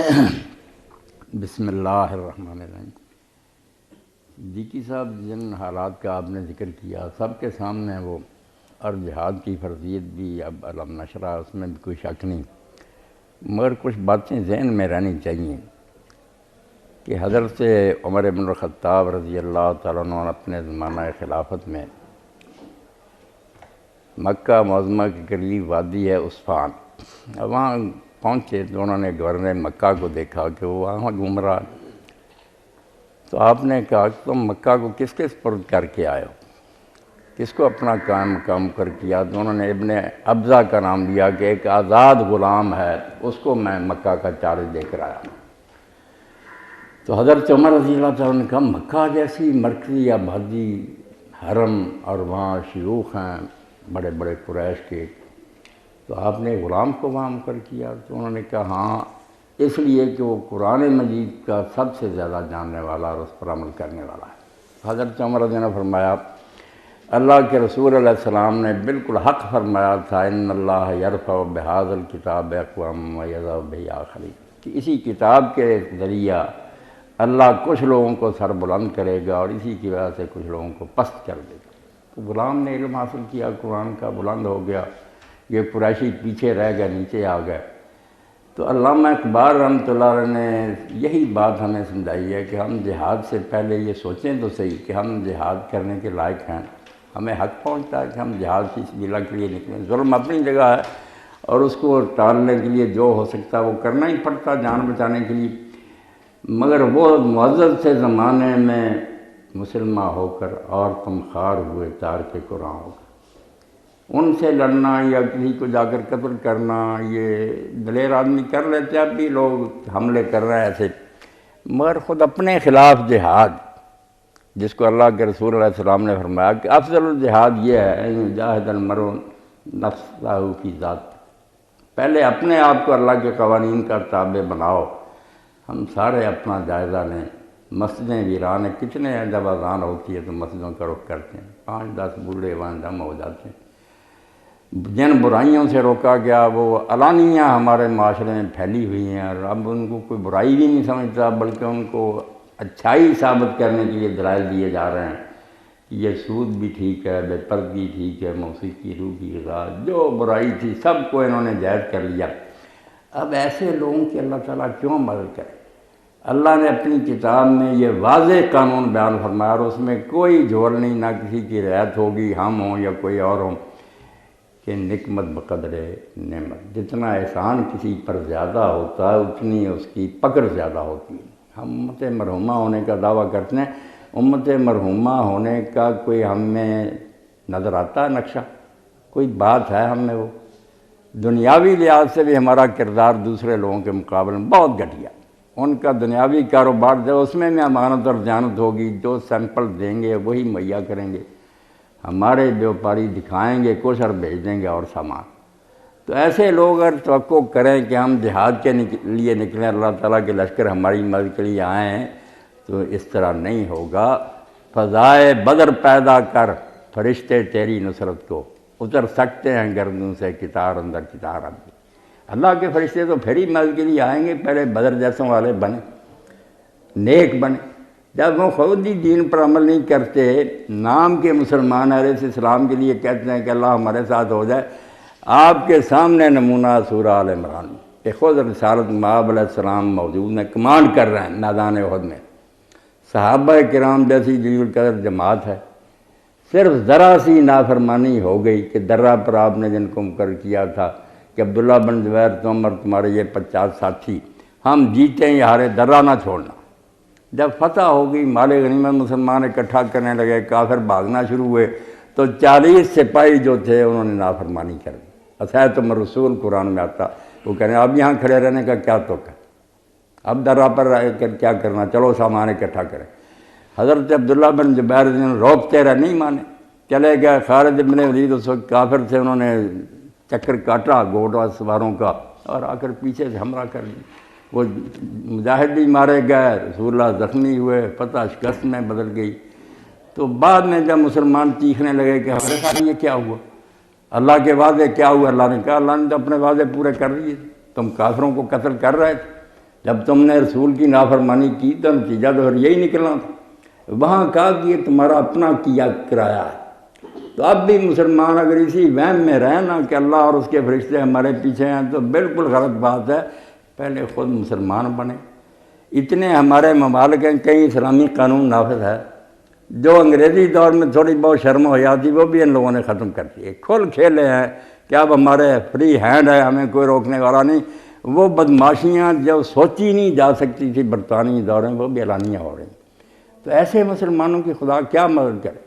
بسم اللہ الرحمن الرحیم۔ ڈی صاحب، جن حالات کا آپ نے ذکر کیا سب کے سامنے وہ، اور جہاد کی فرضیت بھی اب علم نشرہ، اس میں بھی کوئی شک نہیں، مگر کچھ باتیں ذہن میں رہنی چاہیے کہ حضرت عمر بن الخطاب رضی اللہ تعالیٰ عنہ نے اپنے زمانہ خلافت میں مکہ معظمہ کے قریب وادی ہے عصفان، وہاں پہنچے تو انہوں نے گورنر مکہ کو دیکھا کہ وہ وہاں گھوم رہا، تو آپ نے کہا کہ تم مکہ کو کس کے سپرد کر کے آئے ہو، کس کو اپنا قائم مقام کر کیا؟ تو انہوں نے ابن ابزہ کا نام لیا کہ ایک آزاد غلام ہے، اس کو میں مکہ کا چارج دے کر آیا۔ تو حضرت عمر رضی اللہ تعالیٰ نے کہا مکہ جیسی مرکزی آبادی، حرم، اور وہاں شیوخ ہیں بڑے بڑے قریش کے، تو آپ نے غلام کو وہاں مقرر کیا؟ تو انہوں نے کہا ہاں، اس لیے کہ وہ قرآن مجید کا سب سے زیادہ جاننے والا اور اس پر عمل کرنے والا ہے۔ حضرت عمر رضی اللہ نے فرمایا اللہ کے رسول علیہ السلام نے بالکل حق فرمایا تھا، ان اللہ یرفع بہذا الکتاب اقواما ویضع بہ آخرین، کہ اسی کتاب کے ذریعہ اللہ کچھ لوگوں کو سر بلند کرے گا اور اسی کی وجہ سے کچھ لوگوں کو پست کر دے گا۔ تو غلام نے علم حاصل کیا، قرآن کا بلند ہو گیا، یہ قریشی پیچھے رہ گئے، نیچے آ گئے۔ تو علامہ اقبال رحمۃ اللہ علیہ نے یہی بات ہمیں سمجھائی ہے کہ ہم جہاد سے پہلے یہ سوچیں تو صحیح کہ ہم جہاد کرنے کے لائق ہیں، ہمیں حق پہنچتا ہے کہ ہم جہاد فی سبیل اللہ کے لیے نکلیں۔ ظلم اپنی جگہ ہے اور اس کو ٹالنے کے لیے جو ہو سکتا ہے وہ کرنا ہی پڑتا جان بچانے کے لیے، مگر وہ معزز سے زمانے میں مسلمہ ہو کر اور تم خار ہوئے تار کے قرآن ہو کر ان سے لڑنا یا کسی کو جا کر قتل کرنا، یہ دلیر آدمی کر لیتے، اب بھی لوگ حملے کر رہے ہیں ایسے، مگر خود اپنے خلاف جہاد، جس کو اللہ کے رسول علیہ السلام نے فرمایا کہ افضل الجہاد یہ ہے جاہد المرء نفسہ فی ذات، پہلے اپنے آپ کو اللہ کے قوانین کا تابع بناؤ۔ ہم سارے اپنا جائزہ لیں، مسجدیں ویران ہیں، کتنے ہیں جب اذان ہوتی ہے تو مسجدوں کا رخ کرتے ہیں، 5-10 بوڑھے وہاں جمع ہو جاتے ہیں۔ جن برائیوں سے روکا گیا وہ علانیہ ہمارے معاشرے میں پھیلی ہوئی ہیں، اور اب ان کو کوئی برائی بھی نہیں سمجھتا بلکہ ان کو اچھائی ثابت کرنے کے لیے دلائل دیے جا رہے ہیں کہ یہ سود بھی ٹھیک ہے، بے پردگی ٹھیک ہے، موسیقی، روح کی غذا، جو برائی تھی سب کو انہوں نے جائز کر لیا۔ اب ایسے لوگوں کی اللہ تعالیٰ کیوں مدد کرے؟ اللہ نے اپنی کتاب میں یہ واضح قانون بیان فرمایا اور اس میں کوئی جھول نہیں، نہ کسی کی رعایت ہوگی، ہم ہوں یا کوئی اور ہوں، کہ نکمت بقدر نعمت، جتنا احسان کسی پر زیادہ ہوتا ہے اتنی اس کی پکڑ زیادہ ہوتی ہے۔ ہم امت مرحومہ ہونے کا دعویٰ کرتے ہیں، امت مرحومہ ہونے کا کوئی ہم میں نظر آتا ہے نقشہ؟ کوئی بات ہے ہم میں؟ وہ دنیاوی لحاظ سے بھی ہمارا کردار دوسرے لوگوں کے مقابلے میں بہت گھٹیا، ان کا دنیاوی کاروبار جو اس میں امانت اور دیانت ہوگی، جو سیمپل دیں گے وہی مہیا کریں گے، ہمارے بیوپاری دکھائیں گے کچھ اور بھیج دیں گے اور سامان۔ تو ایسے لوگ اگر توقع کریں کہ ہم جہاد کے لیے نکلیں، اللہ تعالیٰ کے لشکر ہماری مدد کے لیے آئیں، تو اس طرح نہیں ہوگا۔ فضائے بدر پیدا کر، فرشتے تیری نصرت کو اتر سکتے ہیں گردوں سے کتار اندر کتار اندر۔ اللہ کے فرشتے تو پھر ہی مدد کے لیے آئیں گے، پہلے بدر جیسوں والے بنے، نیک بنے۔ جب وہ خود ہی دین پر عمل نہیں کرتے، نام کے مسلمان علیہ السلام کے لیے کہتے ہیں کہ اللہ ہمارے ساتھ ہو جائے، آپ کے سامنے نمونہ سورہ آل عمران کہ خود رسالت مآب علیہ السلام موجود ہیں، کمانڈ کر رہے ہیں میدان احد میں، صحابہ کرام جیسی جلیل القدر جماعت ہے، صرف ذرا سی نافرمانی ہو گئی کہ درہ پر آپ نے جن کو مقرر کیا تھا کہ عبداللہ بن زبیر تم اور تمہارے یہ 50 ساتھی، ہم جیتے یا ہارے درہ نہ چھوڑنا۔ جب فتح ہو گئی، مال غنیمت مسلمان اکٹھا کرنے لگے، کافر بھاگنا شروع ہوئے، تو 40 سپاہی جو تھے انہوں نے نافرمانی کر دی۔ اطیعتم الرسول قرآن میں آتا، وہ کہنے اب یہاں کھڑے رہنے کا کیا توقع ہے، اب درہ پر رہ کر کیا کرنا، چلو سامان اکٹھا کریں۔ حضرت عبداللہ بن زبیر روکتے رہے، نہیں مانے، چلے گئے۔ خالد بن ولید اس وقت کافر تھے، انہوں نے چکر کاٹا گھوڑا سواروں کا اور آ کر پیچھے سے حملہ کر دی، وہ مجاہد بھی مارے گئے، رسول اللہ زخمی ہوئے، فتح شکست میں بدل گئی۔ تو بعد میں جب مسلمان چیخنے لگے کہ ہمارے ساتھ یہ کیا ہوا، اللہ کے وعدے کیا ہوا، اللہ نے کہا اللہ نے تو اپنے وعدے پورے کر دیے، تم کافروں کو قتل کر رہے تھے جب تم نے رسول کی نافرمانی کی تو نتیجہ تو پھر یہی نکلنا تھا۔ وہاں کہا کہ یہ تمہارا اپنا کیا کرایا ہے۔ تو اب بھی مسلمان اگر اسی وہم میں رہیں نا کہ اللہ اور اس کے فرشتے ہمارے پیچھے ہیں تو بالکل غلط بات ہے۔ پہلے خود مسلمان بنے۔ اتنے ہمارے ممالک ہیں، کئی اسلامی قانون نافذ ہے، جو انگریزی دور میں تھوڑی بہت شرم ہو جاتی وہ بھی ان لوگوں نے ختم کر دی ہے۔ کھل کھیلے ہیں کہ اب ہمارے فری ہینڈ ہے، ہمیں کوئی روکنے والا نہیں۔ وہ بدماشیاں جو سوچی نہیں جا سکتی تھی برطانوی دور میں وہ بھی اعلانیہ ہو رہی ہیں۔ تو ایسے مسلمانوں کی خدا کیا مدد کرے؟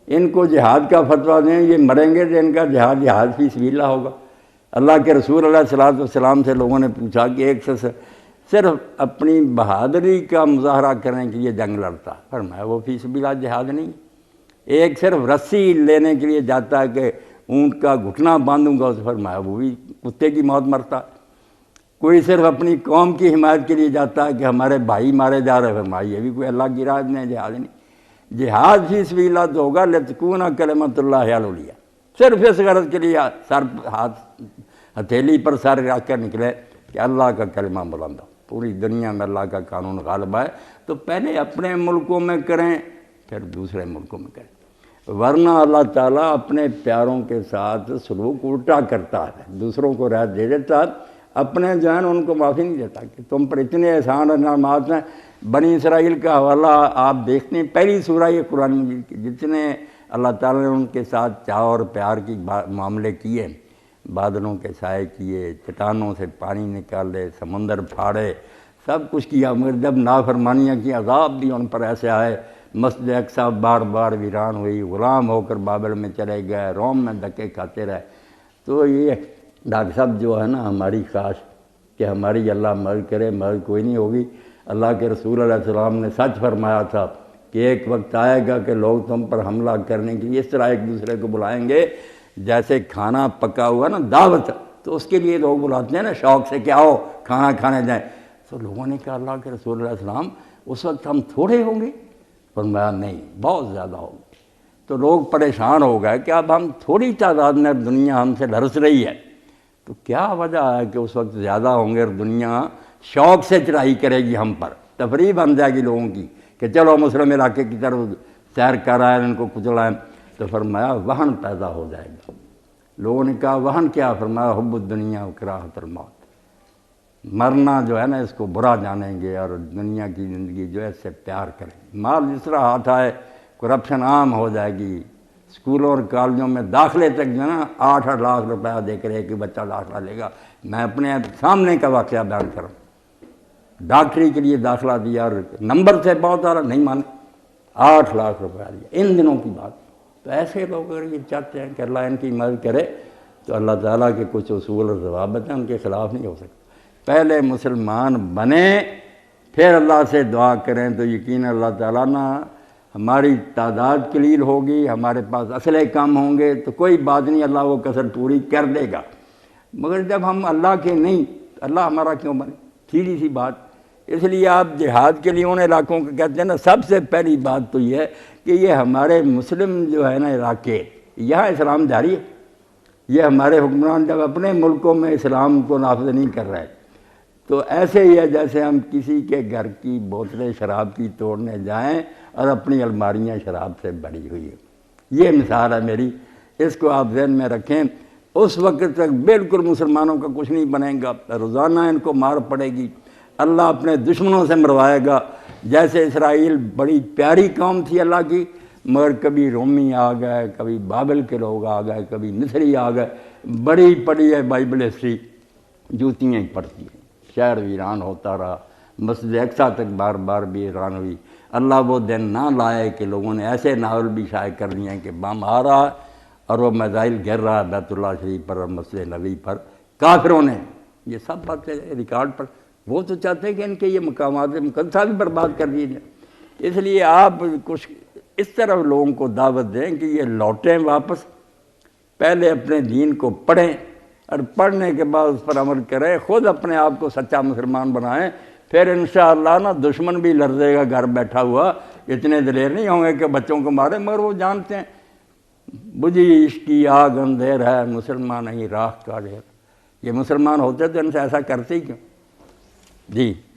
ان کو جہاد کا فتویٰ دیں، یہ مریں گے تو ان کا جہاد فی سبیل اللہ ہوگا۔ اللہ کے رسول علیہ الصلوٰۃ والسلام سے لوگوں نے پوچھا کہ ایک شخص صرف اپنی بہادری کا مظاہرہ کرنے کے لیے جنگ لڑتا، فرمایا وہ فی سبیل اللہ جہاد نہیں۔ ایک صرف رسی لینے کے لیے جاتا ہے کہ اونٹ کا گھٹنا باندھوں گا، اسے فرمایا وہ بھی کتے کی موت مرتا۔ کوئی صرف اپنی قوم کی حمایت کے لیے جاتا ہے کہ ہمارے بھائی مارے جا رہے، فرمایا یہ بھی کوئی اللہ کی راہ میں جہاد نہیں۔ جہاد فی سبیل اللہ تو ہوگا لتکون کلمۃ اللہ ہی العلیٰ، صرف اس غرض کے لیے سر ہاتھ ہتھیلی پر سر رکھ کر نکلے کہ اللہ کا کلمہ بلند ہو، پوری دنیا میں اللہ کا قانون غالب ہے۔ تو پہلے اپنے ملکوں میں کریں پھر دوسرے ملکوں میں کریں، ورنہ اللہ تعالیٰ اپنے پیاروں کے ساتھ سلوک الٹا کرتا ہے، دوسروں کو رعایت دے دیتا ہے، اپنے جو ہے ان کو معافی نہیں دیتا کہ تم پر اتنے احسان اور انعامات ہیں۔ بنی اسرائیل کا حوالہ آپ دیکھتے ہیں، پہلی سورہ یہ قرآن مجید کی، جتنے اللہ تعالیٰ نے ان کے ساتھ چاؤ اور پیار کی معاملے کیے، بادلوں کے سائے کیے، چٹانوں سے پانی نکالے، سمندر پھاڑے، سب کچھ کیا، مگر جب نافرمانیاں کی عذاب بھی ان پر ایسے آئے، مسجد اقصیٰ بار بار ویران ہوئی، غلام ہو کر بابل میں چلے گئے، روم میں دھکے کھاتے رہے۔ تو یہ ڈاکٹر صاحب جو ہے نا، ہماری کاش کہ ہماری اللہ مدد کرے، مدد کوئی نہیں ہوگی۔ اللہ کے رسول علیہ السلام نے سچ فرمایا تھا کہ ایک وقت آئے گا کہ لوگ تم پر حملہ کرنے کے لیے اس طرح ایک دوسرے کو بلائیں گے جیسے کھانا پکا ہوا نا دعوت، تو اس کے لیے لوگ بلاتے ہیں نا شوق سے کہ آؤ کھانا کھانے جائیں۔ تو لوگوں نے کہا اللہ کے رسول علیہ السلام اس وقت ہم تھوڑے ہوں گے؟ فرمایا نہیں، بہت زیادہ ہوں گے۔ تو لوگ پریشان ہو گئے کہ اب ہم تھوڑی تعداد میں دنیا ہم سے لرز رہی ہے، تو کیا وجہ ہے کہ اس وقت زیادہ ہوں گے اور دنیا شوق سے چڑھائی کرے گی ہم پر، تفریح بن جائے گی لوگوں کی کہ چلو مسلم علاقے کی طرف سیر کر آئے، ان کو کچلائیں۔ تو فرمایا وہن پیدا ہو جائے گا۔ لوگوں نے کہا وہن کیا؟ فرمایا حب الدنیا و کراہت الموت، مرنا جو ہے نا اس کو برا جانیں گے اور دنیا کی زندگی جو ہے اس سے پیار کریں گے۔ مال جس طرح ہاتھ آئے کرپشن عام ہو جائے گی، اسکولوں اور کالجوں میں داخلے تک جو ہے نا 8-8 لاکھ روپیہ دے کر ایک بچہ داخلہ لے گا۔ میں اپنے سامنے کا واقعہ بیان کروں، ڈاکٹری کے لیے داخلہ دیا اور نمبر سے بہت آ رہا، نہیں مانے، 8 لاکھ روپیہ دیا ان دنوں کی بات۔ تو ایسے لوگ اگر یہ چاہتے ہیں کہ اللہ ان کی مدد کرے تو اللہ تعالیٰ کے کچھ اصول اور ضوابط ہیں، ان کے خلاف نہیں ہو سکتا۔ پہلے مسلمان بنیں پھر اللہ سے دعا کریں تو یقین اللہ تعالیٰ نہ ہماری تعداد قلیل ہوگی، ہمارے پاس اسلحے کم ہوں گے تو کوئی بات نہیں، اللہ وہ کسر پوری کر دے گا۔ مگر جب ہم اللہ کے نہیں، اللہ ہمارا کیوں بنے؟ سیدھی سی بات۔ اس لیے آپ جہاد کے لیے ان علاقوں کو کہتے ہیں نا، سب سے پہلی بات تو یہ ہے کہ یہ ہمارے مسلم جو ہے نا علاقے، یہاں اسلام جاری ہے۔ یہ ہمارے حکمران جب اپنے ملکوں میں اسلام کو نافذ نہیں کر رہے تو ایسے ہی ہے جیسے ہم کسی کے گھر کی بوتلیں شراب کی توڑنے جائیں اور اپنی الماریاں شراب سے بھری ہوئی ہیں۔ یہ مثال ہے میری، اس کو آپ ذہن میں رکھیں۔ اس وقت تک بالکل مسلمانوں کا کچھ نہیں بنے گا، روزانہ ان کو مار پڑے گی، اللہ اپنے دشمنوں سے مروائے گا۔ جیسے اسرائیل بڑی پیاری قوم تھی اللہ کی، مگر کبھی رومی آ گئے، کبھی بابل کے لوگ آ گئے، کبھی مصری آ گئے، بڑی پڑی ہے بائبل ہسٹری، جوتیاں ہی پڑتی ہیں، شہر ویران ہوتا رہا، مسجد اقصیٰ تک بار بار بھی ویران ہوئی۔ اللہ وہ دن نہ لائے کہ لوگوں نے ایسے ناول بھی شائع کر دیے کہ بم آ رہا ہے اور وہ میزائل گر رہا ہے بیت اللہ شریف پر اور مسجد نبوی پر، کافروں نے یہ سب باتیں ریکارڈ پر۔ وہ تو چاہتے ہیں کہ ان کے یہ مقامات مقدسہ بھی برباد کر دیے جائیں۔ اس لیے آپ کچھ اس طرح لوگوں کو دعوت دیں کہ یہ لوٹیں واپس، پہلے اپنے دین کو پڑھیں اور پڑھنے کے بعد اس پر عمل کریں، خود اپنے آپ کو سچا مسلمان بنائیں، پھر انشاءاللہ نا دشمن بھی لرزے گا گھر بیٹھا ہوا، اتنے دلیر نہیں ہوں گے کہ بچوں کو مارے، مگر وہ جانتے ہیں بجھی عشق کی آگ اندھیر ہے، مسلمان نہیں راکھ کا ڈھیر۔ یہ مسلمان ہوتے تو ان سے ایسا کرتے ہی کیوں؟ جی